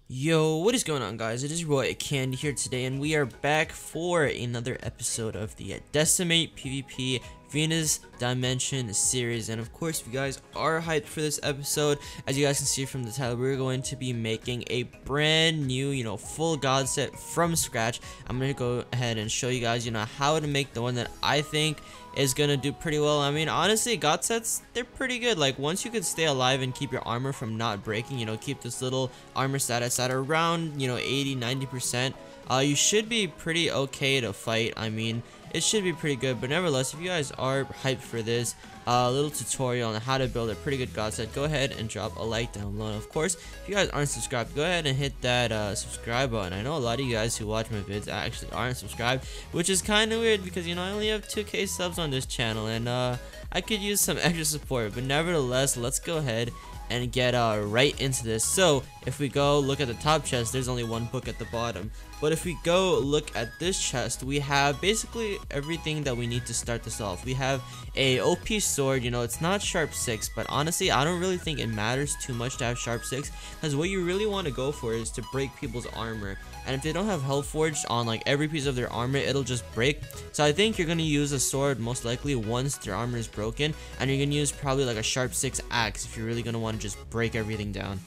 Yo, what is going on, guys? It is your boy Candy here today, and we are back for another episode of the Decimate PvP Venus Dimension series. And of course, if you guys are hyped for this episode, as you guys can see from the title, we're going to be making a brand new, full god set from scratch. I'm going to go ahead and show you guys, how to make the one that I think is gonna do pretty well. I mean, honestly, god sets, they're pretty good. Like, once you can stay alive and keep your armor from not breaking, keep this little armor status at around 80-90%, you should be pretty okay to fight. I mean, it should be pretty good. But nevertheless, if you guys are hyped for this little tutorial on how to build a pretty good god set, go ahead and drop a like down below. And of course, if you guys aren't subscribed, go ahead and hit that subscribe button. I know a lot of you guys who watch my vids actually aren't subscribed, which is kind of weird because I only have 2K subs on this channel, and I could use some extra support. But nevertheless, let's go ahead and get right into this. So if we go look at the top chest, there's only one book at the bottom, but if we go look at this chest, we have basically everything that we need to start this off. We have a OP sword. It's not sharp 6, but honestly, I don't really think it matters too much to have sharp 6, because what you really want to go for is to break people's armor. And if they don't have health forged on like every piece of their armor, it'll just break. So I think you're gonna use a sword most likely once their armor is broken, and you're gonna use probably like a sharp 6 axe if you're really gonna want to just break everything down.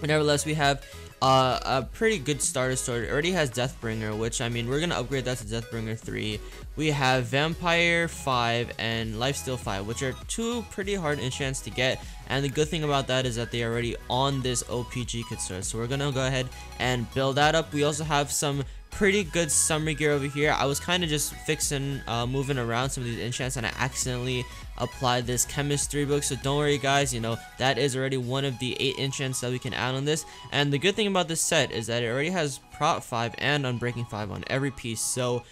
But nevertheless, we have a pretty good starter sword. It already has Deathbringer, which, I mean, we're gonna upgrade that to Deathbringer 3. We have Vampire 5 and Lifesteal 5, which are two pretty hard enchants to get, and the good thing about that is that they are already on this OPG kit sword. So we're gonna go ahead and build that up. We also have some pretty good summer gear over here. I was kind of just fixing moving around some of these enchants, and I accidentally applied this chemistry book, so don't worry guys, that is already one of the 8 enchants that we can add on this. And the good thing about this set is that it already has prot 5 and unbreaking 5 on every piece. So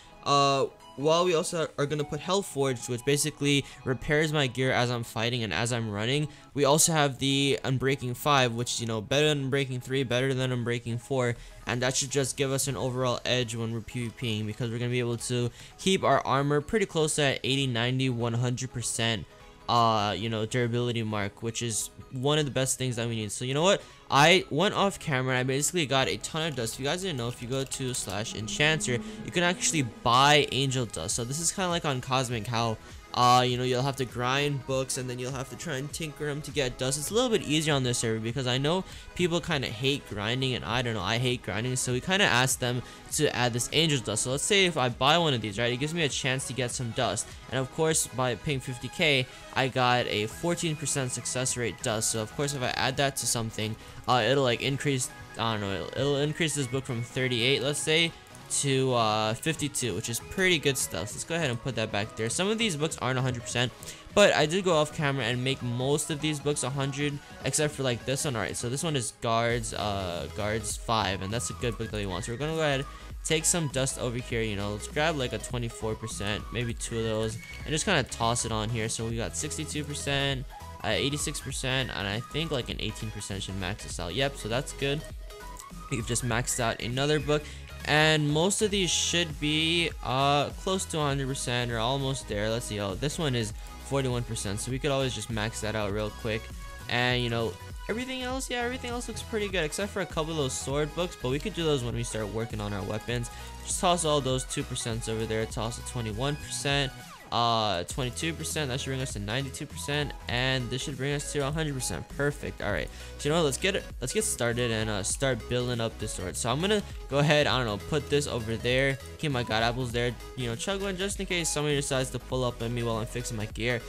while we also are going to put health forged, which basically repairs my gear as I'm fighting and as I'm running, we also have the unbreaking 5, which is better than unbreaking 3, better than unbreaking 4, and that should just give us an overall edge when we're PvPing, because we're going to be able to keep our armor pretty close to at 80, 90, 100% durability mark, which is one of the best things that we need. So what, I went off camera and I basically got a ton of dust. If you guys didn't know, if you go to /enchanter, you can actually buy angel dust. So this is kind of like on Cosmic, how you'll have to grind books and then you'll have to try and tinker them to get dust. It's a little bit easier on this server because I know people kind of hate grinding, and I don't know, I hate grinding, so we kind of asked them to add this angel dust. So let's say if I buy one of these, right, it gives me a chance to get some dust, and of course by paying 50k I got a 14% success rate dust. So of course if I add that to something, it'll like increase, I don't know, it'll increase this book from 38, let's say, to 52, which is pretty good stuff. So let's go ahead and put that back there. Some of these books aren't 100%, but I did go off camera and make most of these books 100, except for like this one. Alright, so this one is guards 5, and that's a good book that we want. So we're gonna go ahead, take some dust over here, let's grab like a 24%, maybe 2 of those, and just kind of toss it on here. So we got 62%, 86%, and I think like an 18% should max this out. Yep, so that's good. We've just maxed out another book, and most of these should be close to 100% or almost there. Let's see. Oh, this one is 41%, so we could always just max that out real quick. And everything else, yeah, everything else looks pretty good except for a couple of those sword books, but we could do those when we start working on our weapons. Just toss all those 2% over there. Toss a 21%, 22%. That should bring us to 92%, and this should bring us to 100%. Perfect. All right, so let's get started and start building up this sword. So I'm gonna go ahead, I don't know, put this over there, keep my god apples there, chug one just in case somebody decides to pull up on me while I'm fixing my gear.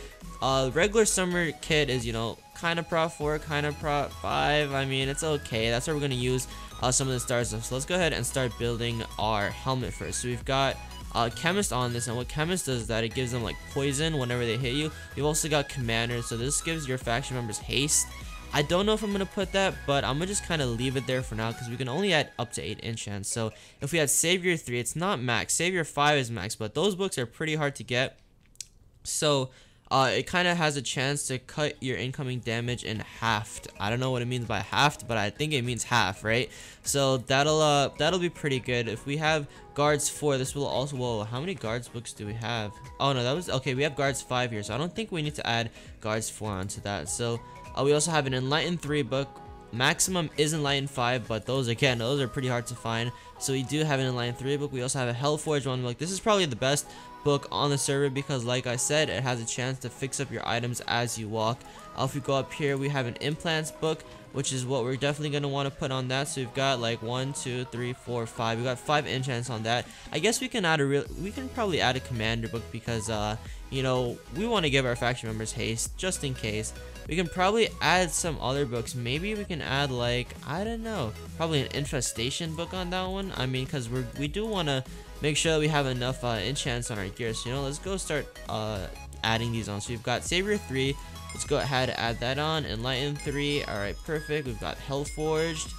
Regular summer kit is kind of prot 4, kind of prot 5. I mean, it's okay. That's where we're gonna use some of the stars. So let's go ahead and start building our helmet first. So we've got chemist on this, and what chemist does is that it gives them like poison whenever they hit you. We've also got commander, so this gives your faction members haste. I don't know if I'm gonna put that, but I'm gonna just kind of leave it there for now because we can only add up to 8 enchants. So if we had savior 3, it's not max. Savior 5 is max, but those books are pretty hard to get, so it kind of has a chance to cut your incoming damage in half. I don't know what it means by half, but I think it means half, right? So that'll be pretty good. If we have guards 4, this will also, whoa, how many guards books do we have? Oh no, that was okay. We have guards 5 here, so I don't think we need to add guards 4 onto that. So we also have an enlightened 3 book, maximum is Enlightened 5, but those again, those are pretty hard to find. So we do have an Enlightened 3 book. We also have a Hellforged 1 book. This is probably the best book on the server because, like I said, it has a chance to fix up your items as you walk. If we go up here, we have an Implants book, which is what we're definitely going to want to put on that. So we've got like 1 2 3 4 5. We got 5 enchants on that. I guess we can add we can probably add a commander book because you know, we want to give our faction members haste just in case. We can probably add some other books. Maybe we can add, like, I don't know, probably an infestation book on that one. I mean, because we do want to make sure that we have enough enchants on our gear. So, you know, let's go start adding these on. So we've got Savior 3. Let's go ahead and add that on. Enlighten 3. Alright, perfect. We've got Hellforged.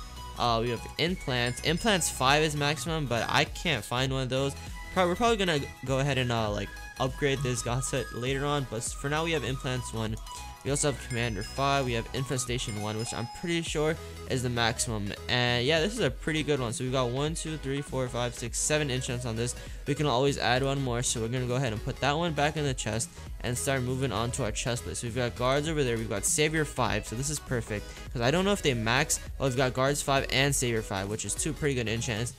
We have Implants. Implants 5 is maximum, but I can't find one of those. We're probably going to go ahead and, like, upgrade this god set later on. But for now, we have Implants 1. We also have Commander 5. We have Infestation 1, which I'm pretty sure is the maximum. And yeah, this is a pretty good one. So we've got 1, 2, 3, 4, 5, 6, 7 enchants on this. We can always add one more. So we're going to go ahead and put that one back in the chest and start moving on to our chest plate. So we've got guards over there. We've got Savior 5. So this is perfect because I don't know if they max. Well, we've got guards 5 and Savior 5, which is 2 pretty good enchants.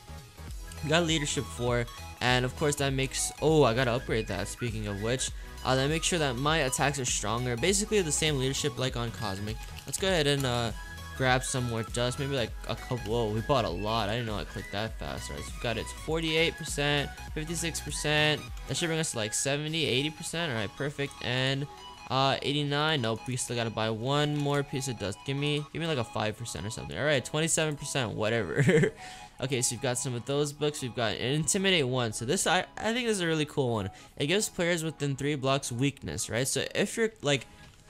We got Leadership 4. And of course that makes, oh, I gotta upgrade that, speaking of which. That makes sure that my attacks are stronger. Basically the same leadership like on Cosmic. Let's go ahead and grab some more dust. Maybe like a couple. Whoa, we bought a lot. I didn't know I clicked that fast. Alright, so we've got it to 48%, 56%. That should bring us to like 70, 80%. Alright, perfect. And 89. Nope, we still gotta buy one more piece of dust. Give me like a 5% or something. Alright, 27%, whatever. Okay, so you've got some of those books. We've got Intimidate 1. So this, I think this is a really cool one. It gives players within 3 blocks weakness, right? So if you're like,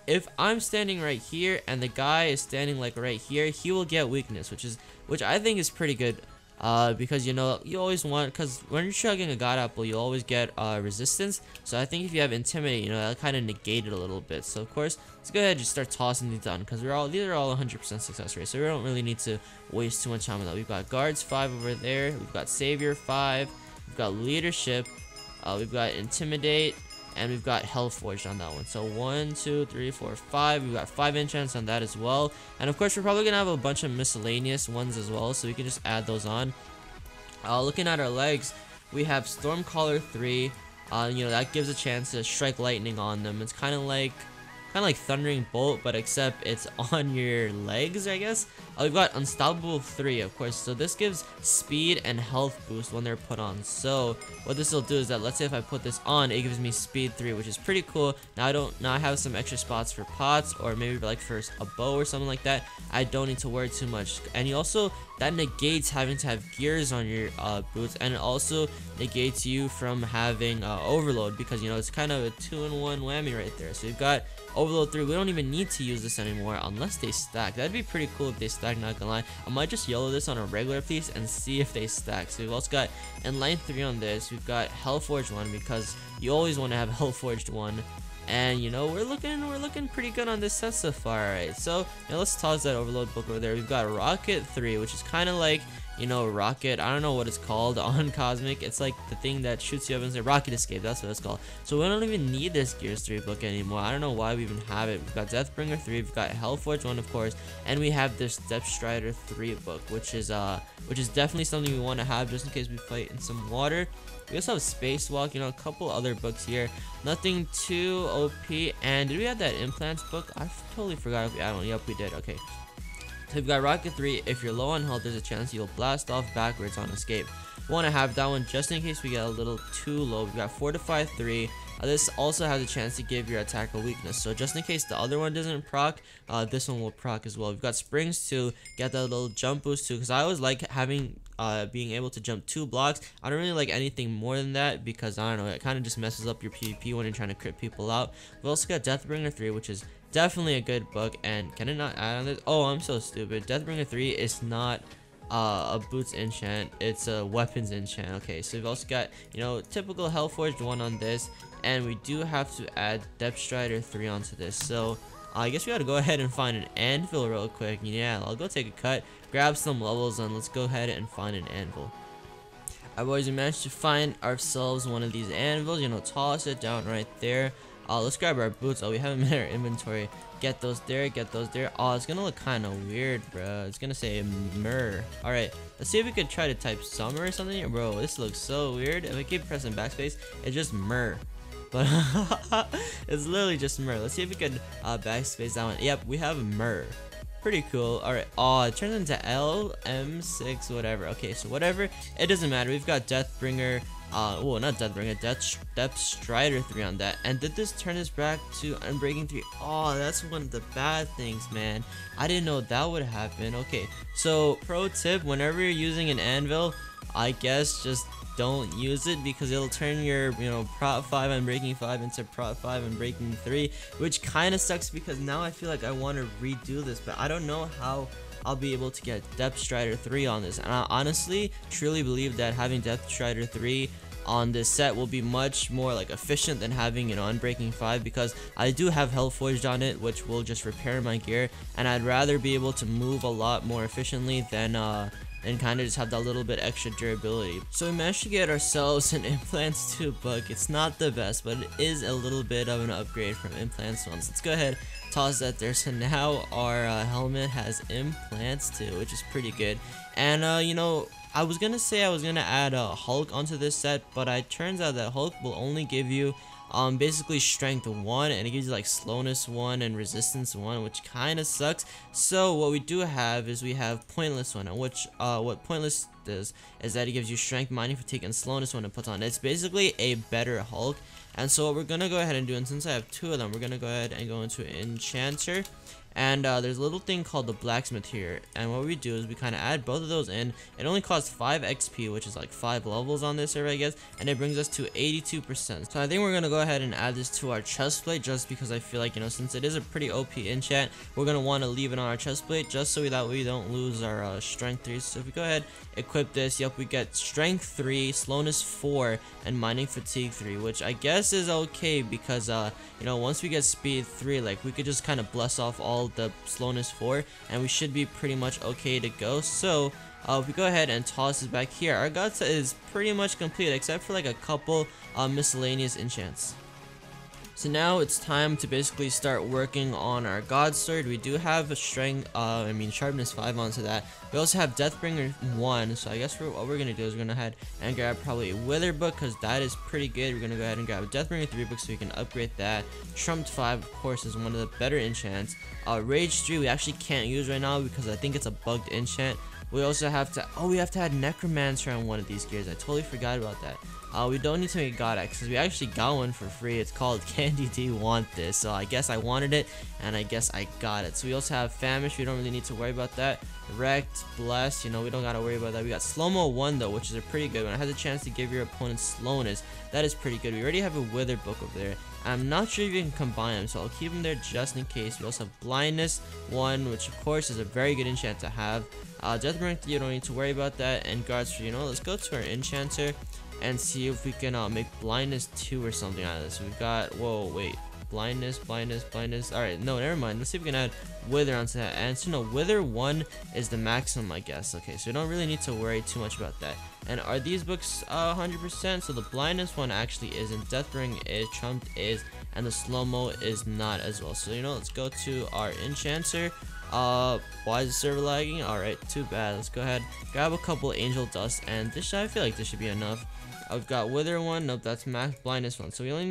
if I'm standing right here and the guy is standing like right here, he will get weakness, which I think is pretty good. Because, you know, you always want, because when you're chugging a god apple, you always get resistance. So I think if you have Intimidate, you know, that'll kind of negate it a little bit. So of course, let's go ahead and just start tossing these on, because these are all 100% success rate. So we don't really need to waste too much time on that. We've got guards 5 over there. We've got Savior 5. We've got Leadership. We've got Intimidate. And we've got Hellforged on that one. So 1, 2, 3, 4, 5. We've got 5 enchants on that as well. And of course, we're probably gonna have a bunch of miscellaneous ones as well, so we can just add those on. Looking at our legs, we have Stormcaller 3. You know, that gives a chance to strike lightning on them. It's kind of like Thundering Bolt, but except it's on your legs, I guess. We've got Unstoppable 3, of course. So this gives speed and health boost when they're put on. So what this will do is that, let's say if I put this on, it gives me speed 3, which is pretty cool. Now I have some extra spots for pots, or maybe like for a bow or something like that. I don't need to worry too much. And you also, that negates having to have gears on your boots, and it also negates you from having overload, because, you know, it's kind of a 2-in-1 whammy right there. So you've got Overload 3. We don't even need to use this anymore unless they stack. That'd be pretty cool if they stack, not gonna lie. I might just yellow this on a regular piece and see if they stack. So we've also got Enlightened 3 on this. We've got Hellforged 1, because you always want to have Hellforged 1. And, you know, we're looking pretty good on this set so far. Alright, so now let's toss that Overload book over there. We've got Rocket 3, which is kind of like, you know, Rocket, I don't know what it's called on Cosmic. It's like the thing that shoots you up and says Rocket Escape, that's what it's called. So we don't even need this Gears 3 book anymore. I don't know why we even have it. We've got Deathbringer 3, we've got Hellforged 1, of course, and we have this Depth Strider 3 book, which is definitely something we want to have just in case we fight in some water. We also have Spacewalk, you know, a couple other books here. Nothing too OP. And did we have that Implants book? I totally forgot if we had one. Yep, we did. Okay. So we've got Rocket 3. If you're low on health, there's a chance you'll blast off backwards on escape. We want to have that one just in case we get a little too low. We've got Fortify 3. This also has a chance to give your attack a weakness. So just in case the other one doesn't proc, this one will proc as well. We've got Springs to get that little jump boost too, because I always like having being able to jump 2 blocks. I don't really like anything more than that, because I don't know, it kind of just messes up your PvP when you're trying to crit people out. We've also got Deathbringer 3, which is definitely a good book. And can it not add on this? Oh, I'm so stupid. Deathbringer 3 is not a boots enchant, it's a weapons enchant. Okay, so we've also got, you know, typical Hellforged 1 on this, and we do have to add Depth Strider 3 onto this. So I guess we gotta go ahead and find an anvil real quick. Yeah, I'll go take a cut, grab some levels, and let's go ahead and find an anvil. Alright boys, we managed to find ourselves one of these anvils. You know, toss it down right there. Let's grab our boots. Oh, we have them in our inventory. Get those there, get those there. Oh, it's gonna look kind of weird, bro. It's gonna say mer. All right, let's see if we could try to type summer or something here. Bro, this looks so weird. If I keep pressing backspace, it's just mer. But it's literally just mer. Let's see if we could backspace that one. Yep, we have mer. Pretty cool. All right. Oh, it turns into LM6 whatever. Okay, so whatever, it doesn't matter. We've got Deathbringer, well, not Deathbringer, Depth Strider 3 on that. And did this turn us back to Unbreaking 3? Oh, that's one of the bad things, man. I didn't know that would happen. Okay, so pro tip, whenever you're using an anvil, I guess just don't use it, because it'll turn your, you know, Prot 5 Unbreaking 5 into Prot 5 Unbreaking 3, which kind of sucks, because now I feel like I want to redo this, but I don't know how I'll be able to get Depth Strider 3 on this. And I honestly truly believe that having Depth Strider 3 on this set will be much more like efficient than having, you know, Unbreaking 5, because I do have Hell Forged on it, which will just repair my gear, and I'd rather be able to move a lot more efficiently than and kind of just have that little bit extra durability. So we managed to get ourselves an Implants 2 book. It's not the best, but it is a little bit of an upgrade from Implants 1. So let's go ahead, toss that there. So now our helmet has Implants 2, which is pretty good. And you know, I was gonna say I was gonna add a Hulk onto this set, but it turns out that Hulk will only give you basically strength 1, and it gives you like slowness 1 and resistance 1, which kind of sucks. So what we do have is we have pointless 1, which what pointless is that it gives you strength, mining fatigue, and slowness 1 to put on. It's basically a better Hulk. And so what we're gonna go ahead and do, and since I have 2 of them, we're gonna go ahead and go into Enchanter. And there's a little thing called the blacksmith here, and what we do is we kind of add both of those in. It only costs 5 XP, which is like 5 levels on this server, I guess, and it brings us to 82%. So I think we're gonna go ahead and add this to our chest plate, just because I feel like, you know, since it is a pretty OP enchant, we're gonna want to leave it on our chest plate just so that we don't lose our strength 3. So if we go ahead, equip this, yep, we get strength 3, slowness 4, and mining fatigue 3, which I guess is okay, because you know, once we get speed 3, like, we could just kind of bless off all the slowness 4, and we should be pretty much okay to go. So if we go ahead and toss it back here, our god set is pretty much complete, except for like a couple miscellaneous enchants. So now it's time to basically start working on our god sword. We do have a strength, sharpness 5 onto that. We also have Deathbringer 1, so I guess what we're gonna do is we're gonna head and grab probably a Wither book, because that is pretty good. We're gonna go ahead and grab a Deathbringer 3 book so we can upgrade that. Trumped 5, of course, is one of the better enchants. Rage 3 we actually can't use right now because I think it's a bugged enchant. We also have to, we have to add Necromancer on one of these gears. I totally forgot about that. We don't need to make a God Axe, because we actually got one for free. It's called Candy Do You Want This? So I guess I wanted it, and I guess I got it. So we also have Famish. We don't really need to worry about that. Wrecked, Blessed, you know, we don't gotta worry about that. We got Slow-Mo 1 though, which is a pretty good one. It has a chance to give your opponent slowness. That is pretty good. We already have a Wither book over there. I'm not sure if you can combine them, so I'll keep them there just in case. We also have Blindness 1, which of course is a very good enchant to have. Deathbringer 3, you don't need to worry about that. And Guards 3, you know, let's go to our Enchanter and see if we can make Blindness 2 or something out of this. We've got, whoa, wait, blindness. Alright, no, never mind. Let's see if we can add Wither onto that. And so no, Wither 1 is the maximum, I guess. Okay, so we don't really need to worry too much about that. And are these books 100%? So the Blindness 1 actually isn't, Deathbringer is, Trumped is, and the Slow-Mo is not as well. So, you know, let's go to our Enchanter. Why is the server lagging? Alright, too bad. Let's go ahead, grab a couple Angel Dust, and this, I feel like this should be enough. I've got Wither 1, nope, that's max Blindness 1. So we don't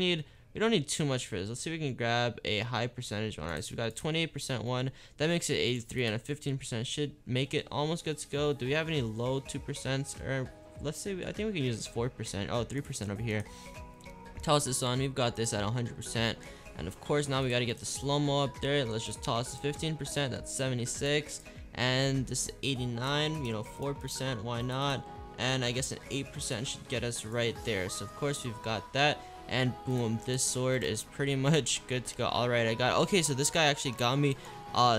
need too much for this. Let's see if we can grab a high percentage one. Alright, so we got a 28% one. That makes it 83, and a 15% should make it almost good to go. Do we have any low 2%? Or let's say, I think we can use this 4%. Oh, 3% over here. Toss this on. We've got this at 100%. And of course, now we got to get the slow-mo up there. Let's just toss 15%. That's 76. And this is 89. You know, 4%. Why not? And I guess an 8% should get us right there. So of course we've got that, and boom, this sword is pretty much good to go. Alright, I got, okay, so this guy actually got me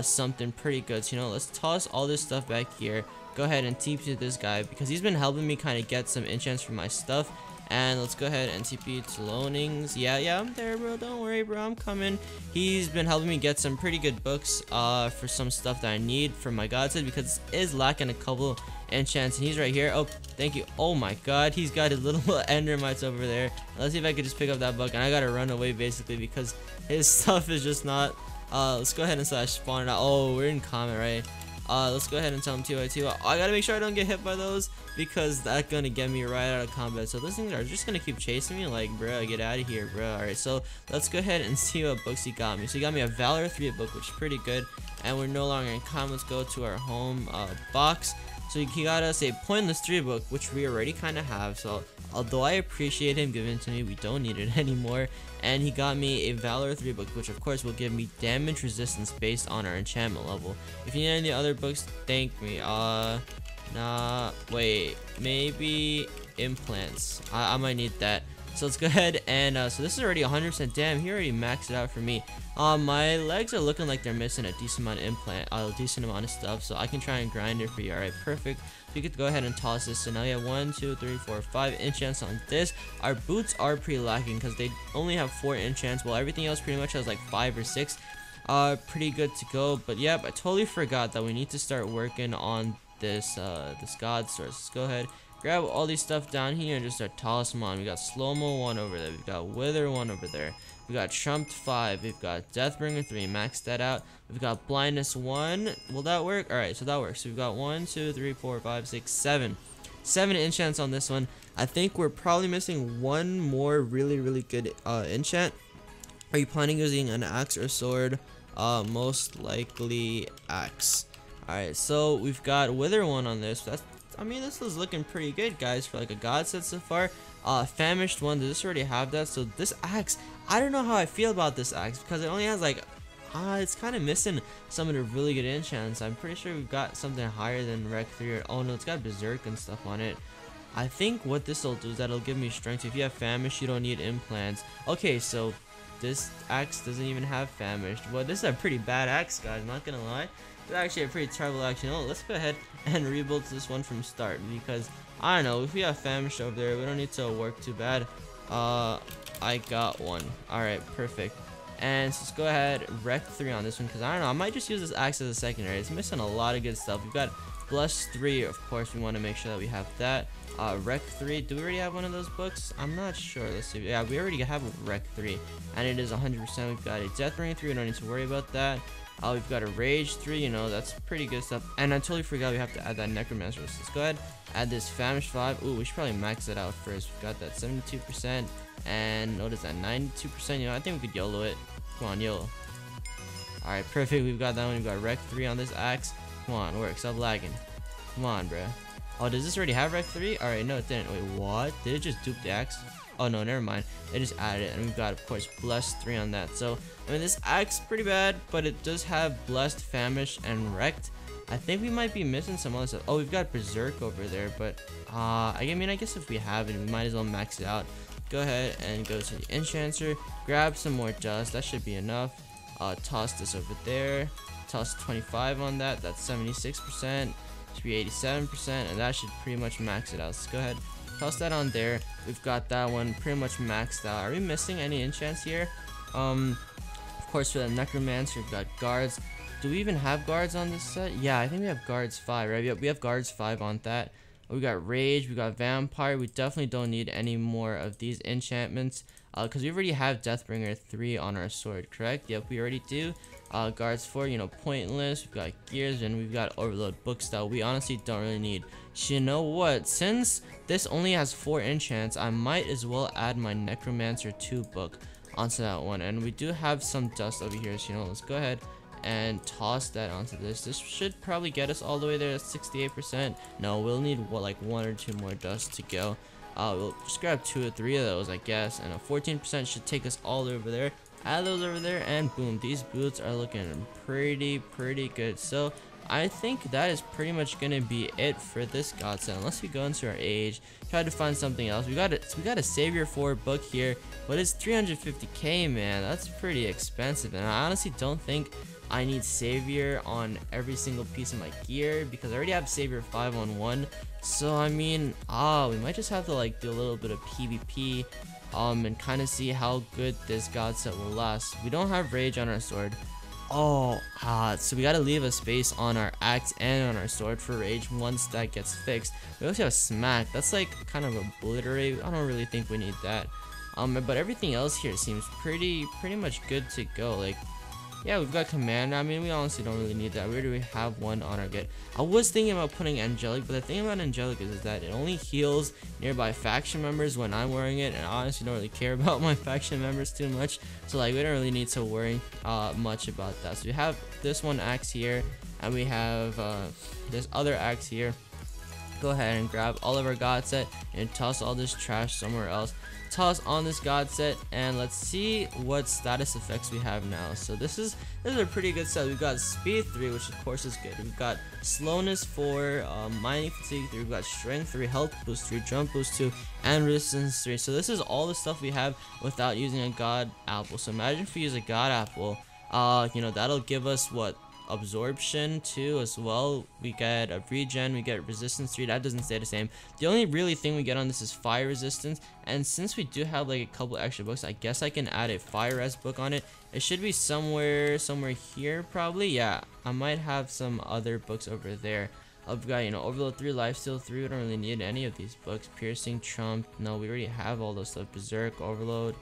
something pretty good. So, you know, let's toss all this stuff back here, go ahead and TP to this guy, because he's been helping me kind of get some enchants for my stuff. And let's go ahead and TP to Loanings. Yeah, I'm there, bro. Don't worry, bro. I'm coming. He's been helping me get some pretty good books for some stuff that I need for my god set, because it is lacking a couple enchants, and he's right here. Oh, thank you. Oh my god, he's got his little endermites over there. Let's see if I could just pick up that book, and I gotta run away basically because his stuff is just not. Let's go ahead and spawn it out. Oh, we're in comment, right? Let's go ahead and tell him TYT. I gotta make sure I don't get hit by those because that's gonna get me right out of combat. So those things are just gonna keep chasing me. Like, bro, get out of here, bro. Alright, so let's go ahead and see what books he got me. So he got me a Valor 3 book, which is pretty good. And we're no longer in combat. Let's go to our home box. So he got us a Pointless 3 book, which we already kind of have. So although I appreciate him giving it to me, we don't need it anymore. And he got me a Valor 3 book, which of course will give me damage resistance based on our enchantment level. If you need any other books, thank me. Nah, wait, maybe implants. I might need that. So let's go ahead and so this is already 100%. Damn, he already maxed it out for me. My legs are looking like they're missing a decent amount of implant, a decent amount of stuff, so I can try and grind it for you. Alright, perfect. So you could go ahead and toss this. So now you have 1, 2, 3, 4, 5 enchants on this. Our boots are pretty lacking because they only have 4 enchants, while everything else pretty much has like 5 or 6. Pretty good to go. But yep, I totally forgot that we need to start working on this this god source. Let's go ahead, grab all these stuff down here and just start tossing them on. We got slow-mo 1 over there, we've got wither 1 over there, we got trumped 5, we've got deathbringer 3, max that out, we've got blindness 1. Will that work? All right, so that works. So we've got 1, 2, 3, 4, 5, 6, 7 enchants on this one. I think we're probably missing one more really good enchant. Are you planning using an axe or sword? Most likely axe. Alright, so we've got wither 1 on this. I mean, this is looking pretty good, guys, for like a god set so far. Famished 1, does this already have that? So this axe, I don't know how I feel about this axe because it only has like it's kind of missing some of the really good enchants. I'm pretty sure we've got something higher than Rec 3 or, oh no, it's got berserk and stuff on it. I think what this will do is that it'll give me strength. If you have famished, you don't need implants. Okay, so this axe doesn't even have famished. Well, this is a pretty bad axe, guys, not gonna lie. It's actually a pretty terrible axe. You know, let's go ahead and rebuild this one from start because I don't know, if we have famished over there, we don't need to work too bad. I got one. Alright, perfect. And so let's go ahead, Rec 3 on this one because I don't know, I might just use this axe as a secondary. It's missing a lot of good stuff. We've got Bless 3, of course, we want to make sure that we have that. Rec 3, do we already have one of those books? I'm not sure. Let's see. Yeah, we already have a Rec 3, and it is 100%. We've got a Deathbringer 3, we don't need to worry about that. We've got a Rage 3, you know, that's pretty good stuff. And I totally forgot we have to add that Necromancer. So let's go ahead, add this Famished 5. Ooh, we should probably max it out first. We've got that 72%, and what is that, 92%? You know, I think we could YOLO it. Come on, YOLO. Alright, perfect. We've got that one. We've got Rec 3 on this axe. Come on, work. Stop lagging. Come on, bruh. Oh, does this already have Rec 3? Alright, no, it didn't. Wait, what? Did it just dupe the axe? Oh, no, never mind. It just added it. And we've got, of course, Blessed 3 on that. So, I mean, this axe pretty bad, but it does have Blessed, Famished, and Wrecked. I think we might be missing some other stuff. Oh, we've got Berserk over there, but, I mean, I guess if we have it, we might as well max it out. Go ahead and go to the Enchanter. Grab some more dust. That should be enough. Toss this over there. Toss 25 on that. That's 76%. Should be 87%, and that should pretty much max it out. Let's go ahead, toss that on there. We've got that one pretty much maxed out. Are we missing any enchants here? Of course, for the Necromancer, we've got guards. Do we even have guards on this set? Yeah, I think we have guards 5, right? Yep, we have guards 5 on that. We got rage, we got vampire. We definitely don't need any more of these enchantments because we already have Deathbringer 3 on our sword, correct? Yep, we already do. Guards 4, you know, pointless. We've got gears, and we've got overload books that we honestly don't really need. So you know what? Since this only has 4 enchants, I might as well add my Necromancer 2 book onto that one. And we do have some dust over here, so you know, let's go ahead and toss that onto this. This should probably get us all the way there at 68%. No, we'll need what, like 1 or 2 more dust to go. We'll just grab 2 or 3 of those, I guess, and a 14% should take us all the way over there. Add those over there, and boom, these boots are looking pretty good. So I think that is pretty much gonna be it for this god set, unless we go into our age, try to find something else. We got a Savior 4 book here, but it's 350k, man. That's pretty expensive, and I honestly don't think I need Savior on every single piece of my gear because I already have Savior 5 on 1. So I mean, we might just have to like do a little bit of PvP and kind of see how good this god set will last. We don't have rage on our sword. Oh, so we gotta leave a space on our axe and on our sword for rage once that gets fixed. We also have smack. That's like kind of obliterate. I don't really think we need that. But everything else here seems pretty much good to go. Like, yeah, we've got command. I mean, we honestly don't really need that. We already have one on our get. I was thinking about putting angelic, but the thing about angelic is that it only heals nearby faction members when I'm wearing it, and I honestly don't really care about my faction members too much. So like, we don't really need to worry much about that. So we have this one axe here, and we have this other axe here. Go ahead and grab all of our god set and toss all this trash somewhere else. Toss on this god set, and let's see what status effects we have now. So this is a pretty good set. We've got speed 3, which of course is good. We've got slowness 4, mining fatigue 3, we've got strength 3, health boost 3, jump boost 2, and resistance 3. So this is all the stuff we have without using a god apple. So imagine if we use a god apple, you know, that'll give us what, absorption 2 as well. We get a regen, we get resistance 3. That doesn't stay the same. The only really thing we get on this is fire resistance, and since we do have like a couple extra books, I guess I can add a fire res book on it. It should be somewhere here probably. Yeah, I might have some other books over there. I've got, you know, overload 3, lifesteal 3. We don't really need any of these books. Piercing, trump, no, we already have all those stuff. Berserk, overload,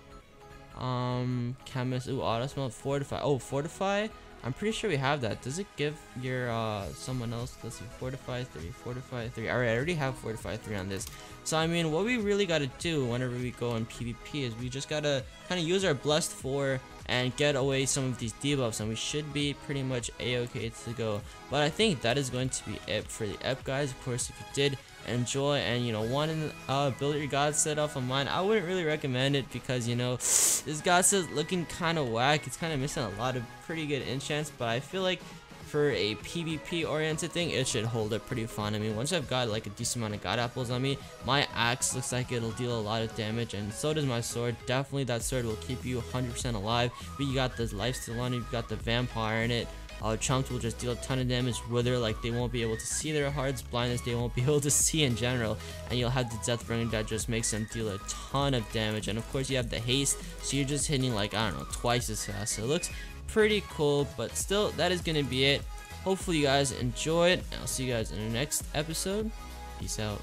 chemist, ooh, auto smell, fortify. Oh, fortify, I'm pretty sure we have that. Does it give your someone else? Let's see, fortify 3, fortify 3. Alright, I already have fortify 3 on this. So I mean, what we really gotta do whenever we go on PvP is we just gotta kind of use our blessed 4 and get away some of these debuffs, and we should be pretty much a-okay to go. But I think that is going to be it for the ep, guys. Of course, if you did enjoy and, you know, want to build your god set off of mine, I wouldn't really recommend it because, you know, this god set is looking kind of whack. It's kind of missing a lot of pretty good enchants, but I feel like for a PvP oriented thing, it should hold up pretty fun. I mean, once I've got like a decent amount of god apples on me, my axe looks like it'll deal a lot of damage, and so does my sword. Definitely that sword will keep you 100% alive, but you got the lifesteal on it, you've got the vampire in it. Chumps will just deal a ton of damage. Wither, like, they won't be able to see their hearts. Blindness, they won't be able to see in general, and you'll have the Deathbringer that just makes them deal a ton of damage. And of course you have the haste, so you're just hitting like, I don't know, twice as fast. So it looks pretty cool, but still, that is gonna be it. Hopefully you guys enjoyed, and I'll see you guys in the next episode. Peace out.